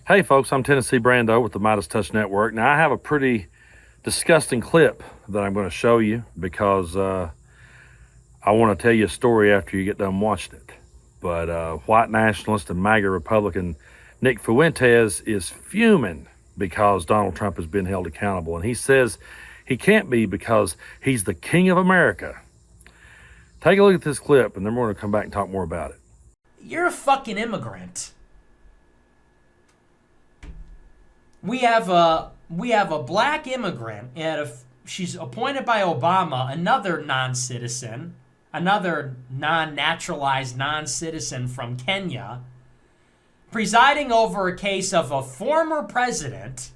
Hey folks, I'm Tennessee Brando with the MeidasTouch Network. Now I have a pretty disgusting clip that I'm going to show you because I want to tell you a story after you get done watching it. But white nationalist and MAGA Republican Nick Fuentes is fuming because Donald Trump has been held accountable. And he says he can't be because he's the king of America. Take a look at this clip and then we're going to come back and talk more about it. You're a fucking immigrant. We have a black immigrant, and she's appointed by Obama, another non-citizen, another non-naturalized non-citizen from Kenya, presiding over a case of a former president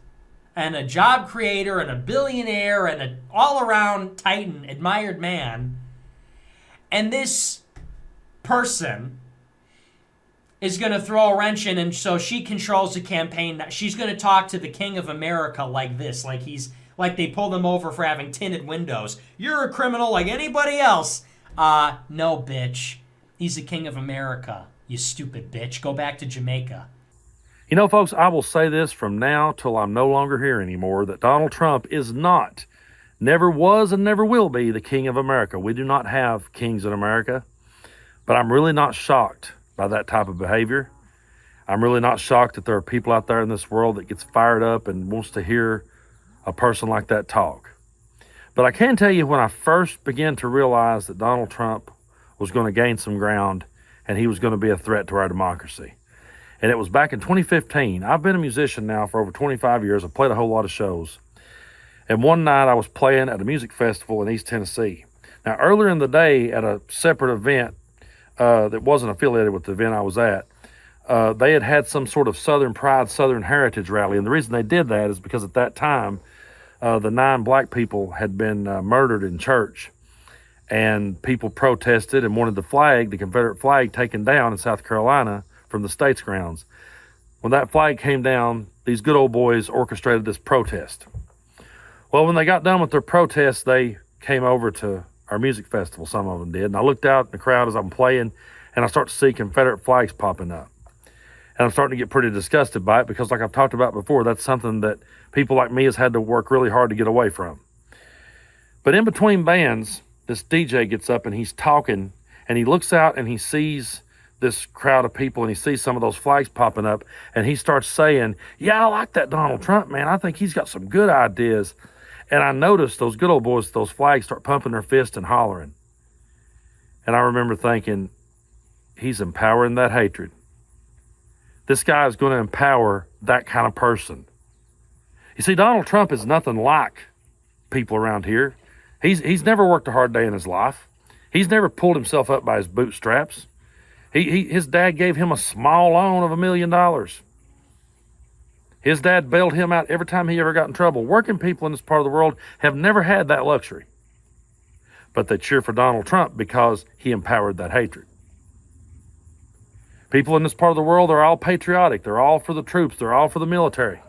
and a job creator and a billionaire and an all-around titan, admired man. And this person is going to throw a wrench in, and so she controls the campaign. She's going to talk to the king of America like this, like they pulled him over for having tinted windows. You're a criminal like anybody else. No, bitch. He's the king of America, you stupid bitch. Go back to Jamaica. You know, folks, I will say this from now till I'm no longer here anymore, that Donald Trump is not, never was, and never will be the king of America. We do not have kings in America, but I'm really not shocked by that type of behavior. I'm really not shocked that there are people out there in this world that gets fired up and wants to hear a person like that talk. But I can tell you, when I first began to realize that Donald Trump was going to gain some ground and he was going to be a threat to our democracy, and it was back in 2015. I've been a musician now for over 25 years. I've played a whole lot of shows. And one night I was playing at a music festival in East Tennessee. Now, earlier in the day at a separate event that wasn't affiliated with the event I was at, they had some sort of Southern Pride, Southern Heritage rally. And the reason they did that is because at that time, the 9 black people had been murdered in church. And people protested and wanted the Confederate flag, taken down in South Carolina from the state's grounds. When that flag came down, these good old boys orchestrated this protest. Well, when they got done with their protest, they came over to our music festival, some of them did. And I looked out in the crowd as I'm playing, and I start to see Confederate flags popping up. And I'm starting to get pretty disgusted by it because, like I've talked about before, that's something that people like me has had to work really hard to get away from. But in between bands, this DJ gets up and he's talking, and he looks out and he sees this crowd of people and he sees some of those flags popping up, and he starts saying, "Yeah, I like that Donald Trump, man. I think he's got some good ideas." And I noticed those good old boys, those flags, start pumping their fist and hollering. And I remember thinking, he's empowering that hatred. This guy is going to empower that kind of person. You see, Donald Trump is nothing like people around here. He's never worked a hard day in his life. He's never pulled himself up by his bootstraps. His dad gave him a small loan of $1 million. His dad bailed him out every time he ever got in trouble. Working people in this part of the world have never had that luxury. But they cheer for Donald Trump because he empowered that hatred. People in this part of the world are all patriotic. They're all for the troops. They're all for the military.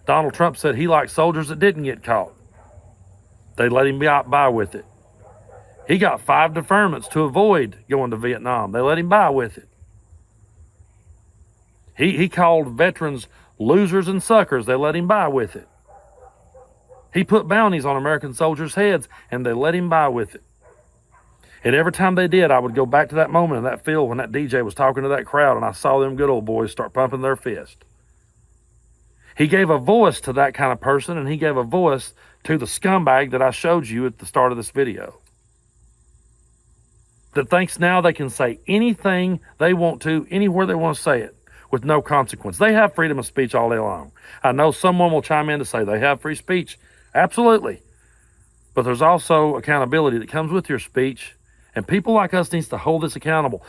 Donald Trump said he liked soldiers that didn't get caught. They let him by with it. He got 5 deferments to avoid going to Vietnam. They let him by with it. He called veterans losers and suckers. They let him by with it. He put bounties on American soldiers' heads, and they let him by with it. And every time they did, I would go back to that moment in that field when that DJ was talking to that crowd, and I saw them good old boys start pumping their fist. He gave a voice to that kind of person, and he gave a voice to the scumbag that I showed you at the start of this video, that thinks now they can say anything they want to, anywhere they want to say it, with no consequence. They have freedom of speech all day long. I know someone will chime in to say they have free speech. Absolutely. But there's also accountability that comes with your speech, and people like us needs to hold this accountable.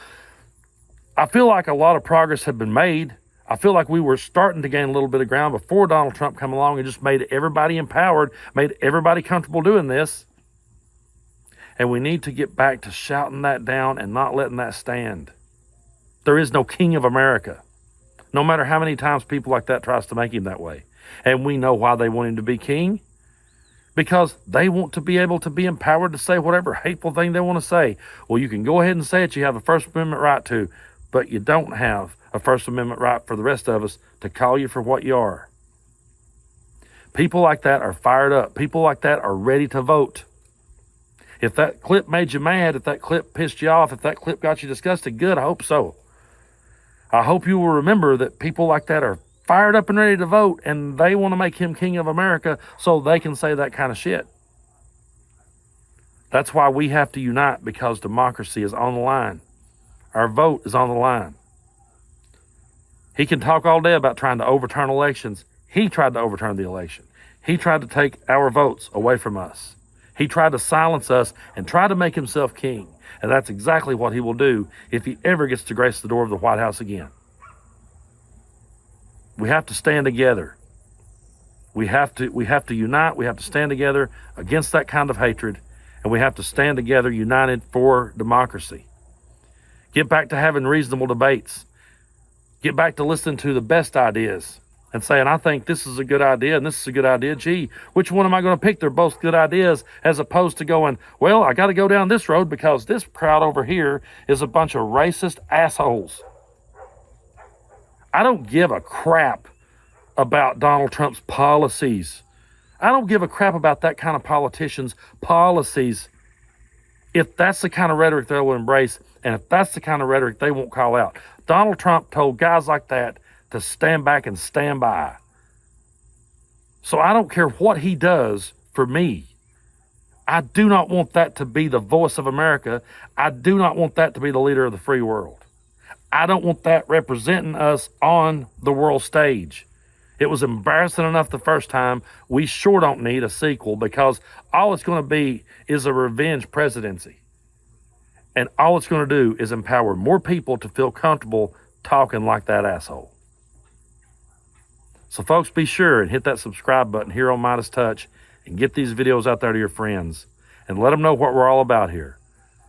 I feel like a lot of progress had been made. I feel like we were starting to gain a little bit of ground before Donald Trump came along and just made everybody empowered, made everybody comfortable doing this. And we need to get back to shouting that down and not letting that stand. There is no king of America, no matter how many times people like that tries to make him that way. And we know why they want him to be king. Because they want to be able to be empowered to say whatever hateful thing they want to say. Well, you can go ahead and say it. You have the First Amendment right to, but you don't have a First Amendment right for the rest of us to call you for what you are. People like that are fired up. People like that are ready to vote. If that clip made you mad, if that clip pissed you off, if that clip got you disgusted, good, I hope so. I hope you will remember that people like that are fired up and ready to vote, and they want to make him king of America so they can say that kind of shit. That's why we have to unite, because democracy is on the line. Our vote is on the line. He can talk all day about trying to overturn elections. He tried to overturn the election. He tried to take our votes away from us. He tried to silence us and try to make himself king. And that's exactly what he will do if he ever gets to grace the door of the White House again. We have to stand together. We have to unite. We have to stand together against that kind of hatred. And we have to stand together united for democracy. Get back to having reasonable debates. Get back to listening to the best ideas and saying, I think this is a good idea and this is a good idea. Gee, which one am I going to pick? They're both good ideas, as opposed to going, well, I got to go down this road because this crowd over here is a bunch of racist assholes. I don't give a crap about Donald Trump's policies. I don't give a crap about that kind of politician's policies if that's the kind of rhetoric they will embrace and if that's the kind of rhetoric they won't call out. Donald Trump told guys like that to stand back and stand by. So I don't care what he does for me. I do not want that to be the voice of America. I do not want that to be the leader of the free world. I don't want that representing us on the world stage. It was embarrassing enough the first time. We sure don't need a sequel, because all it's going to be is a revenge presidency. And all it's going to do is empower more people to feel comfortable talking like that asshole. So folks, be sure and hit that subscribe button here on MeidasTouch and get these videos out there to your friends and let them know what we're all about here.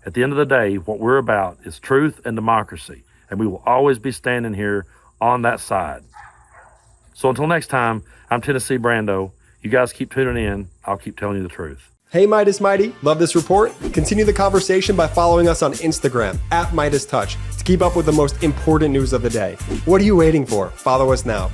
At the end of the day, what we're about is truth and democracy, and we will always be standing here on that side. So until next time, I'm Tennessee Brando. You guys keep tuning in. I'll keep telling you the truth. Hey Meidas Mighty, love this report? Continue the conversation by following us on Instagram @MeidasTouch to keep up with the most important news of the day. What are you waiting for? Follow us now.